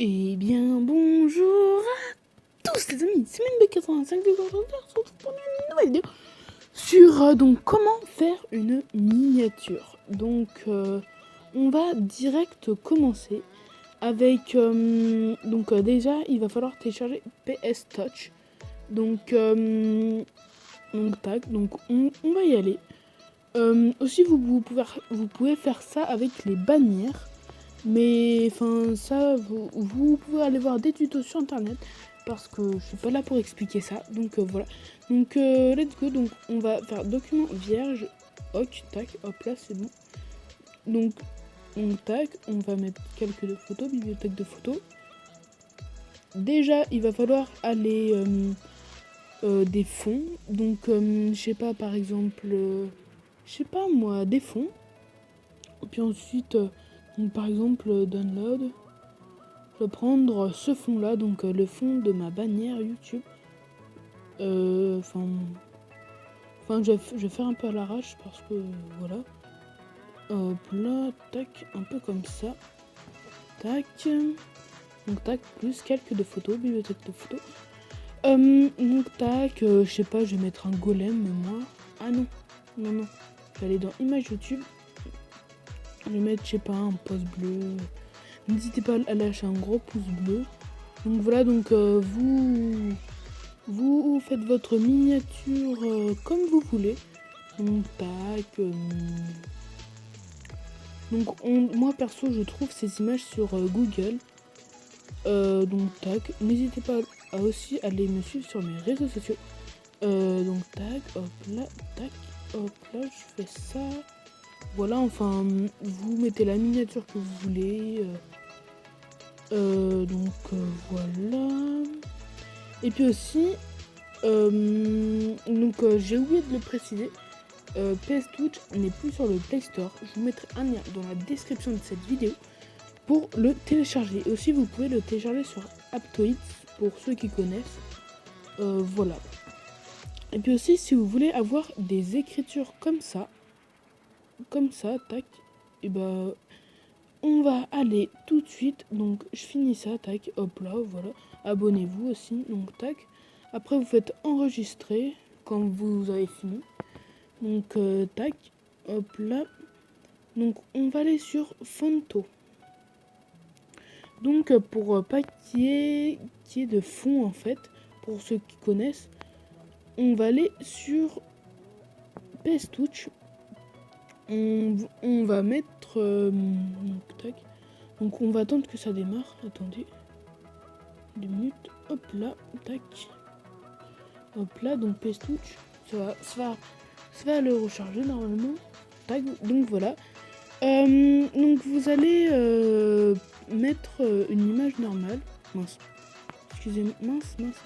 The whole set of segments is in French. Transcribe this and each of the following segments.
Eh bien, bonjour à tous les amis, c'est MB85 du Grand Chanteur, on se retrouve pour une nouvelle vidéo sur donc comment faire une miniature. Donc, on va direct commencer avec, déjà, il va falloir télécharger PS Touch. Donc tac, donc on va y aller. Aussi, vous pouvez faire ça avec les bannières. Mais enfin ça, vous pouvez aller voir des tutos sur internet parce que je suis pas là pour expliquer ça. Donc voilà. Donc let's go. Donc on va faire document vierge. Ok, tac, hop là c'est bon. Donc tac, on va mettre quelques photos, bibliothèque de photos. Déjà il va falloir aller des fonds. Donc je sais pas, par exemple, je sais pas moi, des fonds. Et puis ensuite donc, par exemple download. Je vais prendre ce fond là, donc le fond de ma bannière YouTube. Je vais faire un peu à l'arrache parce que voilà. Hop là, tac, un peu comme ça. Tac. Donc tac, plus quelques de photos, bibliothèque de photos. Donc tac, je sais pas, je vais mettre un golem, mais moi. Ah non, non. Je vais aller dans image YouTube. Je vais mettre, je sais pas, un pouce bleu. N'hésitez pas à lâcher un gros pouce bleu. Donc voilà, donc vous faites votre miniature comme vous voulez. Donc tac. Moi perso je trouve ces images sur Google. Donc tac. N'hésitez pas à aussi aller me suivre sur mes réseaux sociaux. Donc tac, hop là, tac, hop là, je fais ça. Voilà, enfin, vous mettez la miniature que vous voulez. Voilà. Et puis aussi, j'ai oublié de le préciser, PS Touch n'est plus sur le Play Store. Je vous mettrai un lien dans la description de cette vidéo pour le télécharger. Et aussi, vous pouvez le télécharger sur Aptoide pour ceux qui connaissent. Voilà. Et puis aussi, si vous voulez avoir des écritures comme ça, tac, et bah, on va aller tout de suite. Donc, je finis ça, tac, hop là, voilà. Abonnez-vous aussi, donc tac. Après, vous faites enregistrer quand vous avez fini. Donc, tac, hop là. Donc, on va aller sur Fonto. Donc, pour pas qu'il y ait de fond, en fait, pour ceux qui connaissent, on va aller sur PS Touch. On va mettre... donc, tac. Donc, on va attendre que ça démarre. Attendez. 2 minutes. Hop là, tac. Hop là, donc PS Touch. Ça va le recharger normalement. Tac, donc voilà. Donc vous allez mettre une image normale. Mince. Excusez-moi. Mince.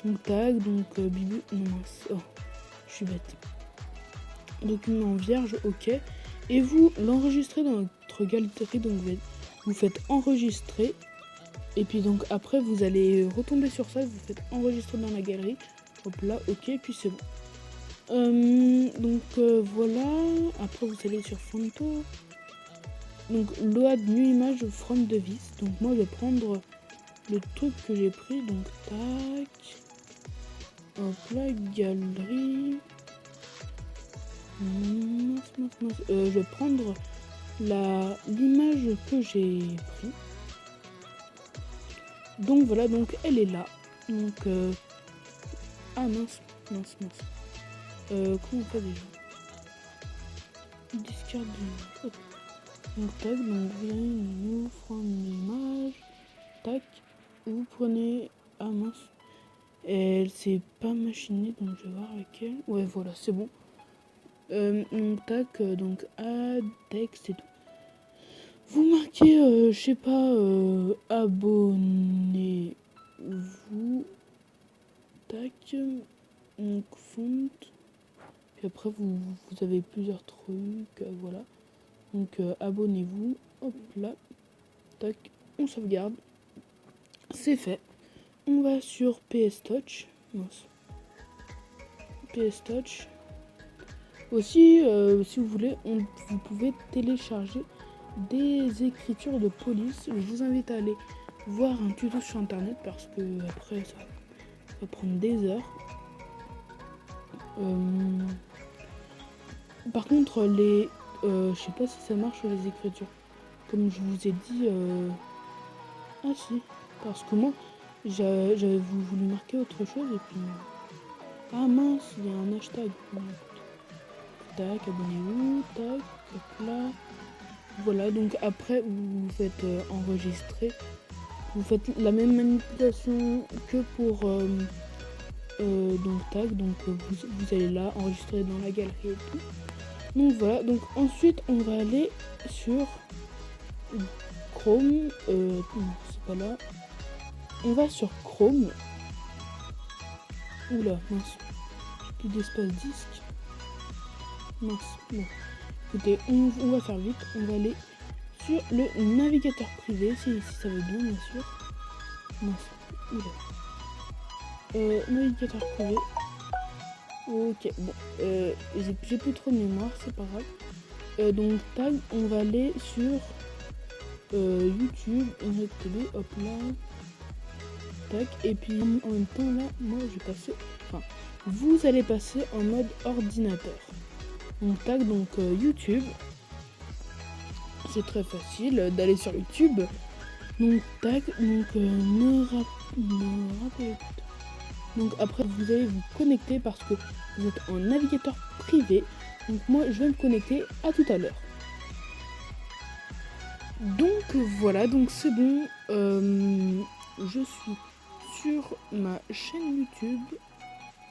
Donc tag, donc bibu. Non, mince. Oh, je suis bête. Document vierge, ok. Et vous l'enregistrez dans votre galerie. Donc vous faites enregistrer. Et puis donc après vous allez retomber sur ça. Vous faites enregistrer dans la galerie. Hop là, ok. Puis c'est bon. Voilà, après vous allez sur Fonto. Donc load new image from device. Donc moi je vais prendre le truc que j'ai pris. Donc tac. Hop là, galerie. Je vais prendre l'image que j'ai pris. Donc voilà, donc elle est là. Donc ah mince. Comment on fait déjà? Discard de... Donc tac, donc vous allez nous prendre une image. Tac, vous prenez... Ah mince. Elle s'est pas machinée, donc je vais voir avec elle. Ouais voilà, c'est bon. Donc tac, donc add texte et tout. Vous marquez, je sais pas, abonnez-vous. Tac, donc font. Puis après vous avez plusieurs trucs, voilà. Donc abonnez-vous, hop là, tac, on sauvegarde. C'est fait. On va sur PS Touch. Mince. PS Touch. Aussi, si vous voulez, vous pouvez télécharger des écritures de police. Je vous invite à aller voir un tuto sur internet parce que après ça va prendre des heures. Par contre les je sais pas si ça marche sur les écritures. Comme je vous ai dit ah si, parce que moi j'avais voulu marquer autre chose et puis ah mince, il y a un hashtag. Tac, abonnez-vous, tac, hop là. Voilà, donc après vous faites enregistrer. Vous faites la même manipulation que pour donc tac, donc vous allez là enregistrer dans la galerie et tout. Donc voilà, donc ensuite on va aller sur Chrome, non c'est pas là. On va sur Chrome. Oula, mince, j'ai plus d'espace disque. Mince, bon. Écoutez, on va faire vite, on va aller sur le navigateur privé, si ça veut bien sûr. Mince, oula. Navigateur privé. Ok, bon, j'ai plus trop de mémoire, c'est pas grave. Donc tag, on va aller sur YouTube, TV, hop là. Tac, et puis en même temps là, moi je vais passer, enfin, vous allez passer en mode ordinateur. Donc tac, donc YouTube. C'est très facile d'aller sur YouTube. Donc tac, donc me rappelez. Donc après vous allez vous connecter parce que vous êtes en navigateur privé. Donc moi je vais me connecter à tout à l'heure. Donc voilà, donc c'est bon. Je suis sur ma chaîne YouTube.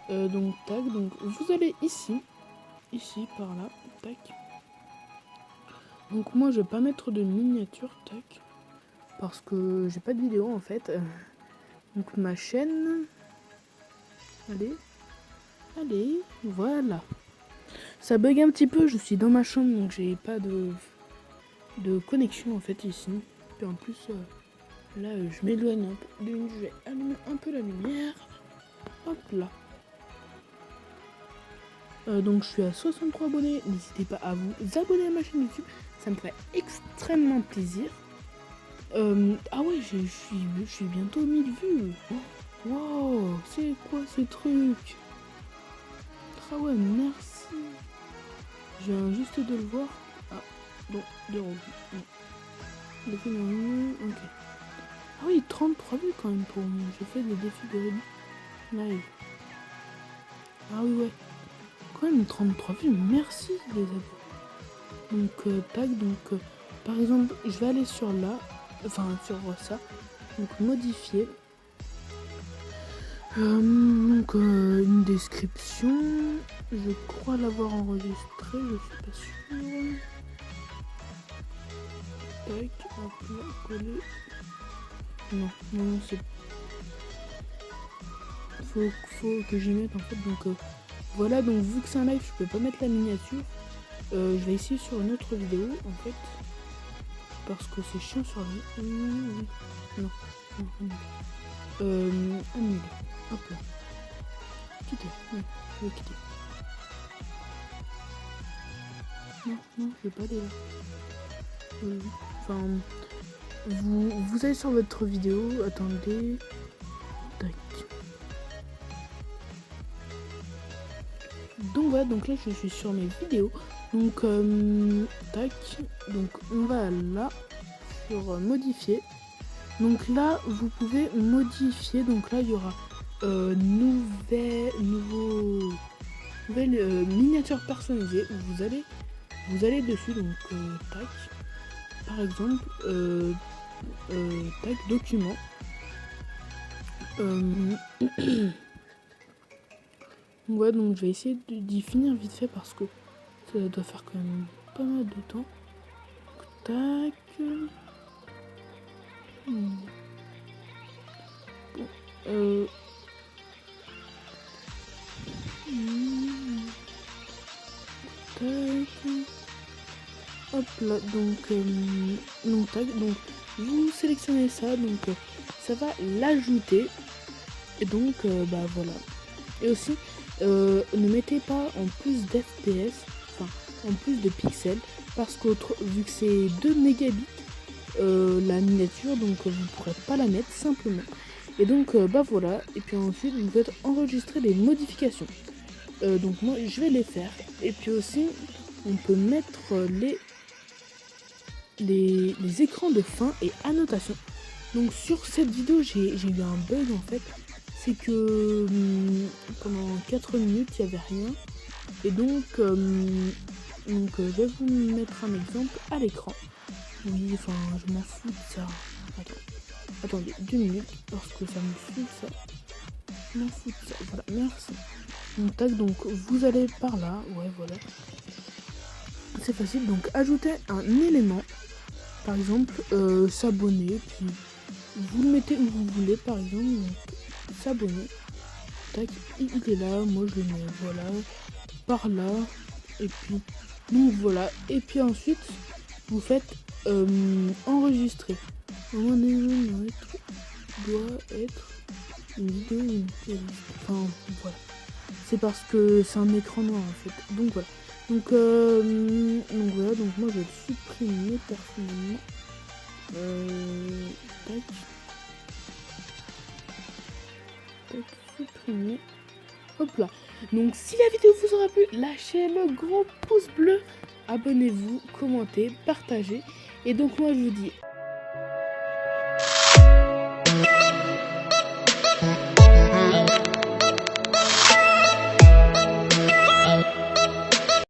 Donc tac, donc vous allez ici par là, tac. Donc moi je vais pas mettre de miniature, tac, parce que j'ai pas de vidéo en fait. Donc ma chaîne, allez, voilà. Ça bug un petit peu, je suis dans ma chambre donc j'ai pas de connexion en fait ici. Puis en plus là je m'éloigne un peu, je vais allumer un peu la lumière. Hop là. Donc je suis à 63 abonnés, n'hésitez pas à vous abonner à ma chaîne YouTube, ça me ferait extrêmement plaisir. Ah ouais, je suis bientôt 1000 vues. Wow, c'est quoi ces trucs? Ah ouais, merci. Je viens juste de le voir. Ah, donc, de revues. Ok. Ah oui, 33 vues quand même pour moi. J'ai fait des défis de live. Ah oui, ouais. Quand même 33 vues, merci les amis. Donc tac, donc par exemple je vais aller sur là, enfin sur ça, donc modifier, donc une description, je crois l'avoir enregistré, je suis pas sûr. Tac, hop là, coller. Non c'est faut que j'y mette en fait, donc voilà, donc vu que c'est un live je peux pas mettre la miniature. Je vais essayer sur une autre vidéo en fait parce que c'est chiant sur la non annuler, hop là, quitter, non, je vais quitter, non je vais pas aller là, enfin vous allez sur votre vidéo, attendez, tac. Donc voilà, donc là je suis sur mes vidéos. Donc tac, donc on va là sur modifier. Donc là vous pouvez modifier, donc là il y aura nouvelle miniature personnalisée. Vous allez dessus, donc tac, par exemple tac, document. Ouais, donc je vais essayer d'y finir vite fait parce que ça doit faire quand même pas mal de temps. Tac. Tac. Hop là, donc tac, donc vous sélectionnez ça, donc ça va l'ajouter. Et donc bah voilà. Et aussi ne mettez pas en plus d'FPS, enfin en plus de pixels, parce que vu que c'est 2 mégabits la miniature, donc vous ne pourrez pas la mettre simplement. Et donc bah voilà, et puis ensuite vous faites enregistrer les modifications. Donc moi je vais les faire. Et puis aussi on peut mettre les écrans de fin et annotation. Donc sur cette vidéo j'ai eu un bug en fait. C'est que pendant 4 minutes il n'y avait rien. Et donc je vais vous mettre un exemple à l'écran. Oui, enfin je m'en fous de ça. Attendez 2 minutes parce que ça me fout de ça. Je m'en fous de ça. Voilà, merci. Donc tac, donc vous allez par là, ouais voilà. C'est facile, donc ajouter un élément, par exemple s'abonner, puis vous le mettez où vous voulez, par exemple, donc s'abonner. Tac, il est là, moi je le mets, voilà, par là, et puis, donc voilà, et puis ensuite, vous faites enregistrer. Mon élément doit être une vidéo, enfin voilà. C'est parce que c'est un écran noir en fait. Donc voilà. Donc voilà, donc moi je vais le supprimer personnellement. Tac. Tac, supprimer. Hop là. Donc si la vidéo vous aura plu, lâchez le gros pouce bleu. Abonnez-vous, commentez, partagez. Et donc moi je vous dis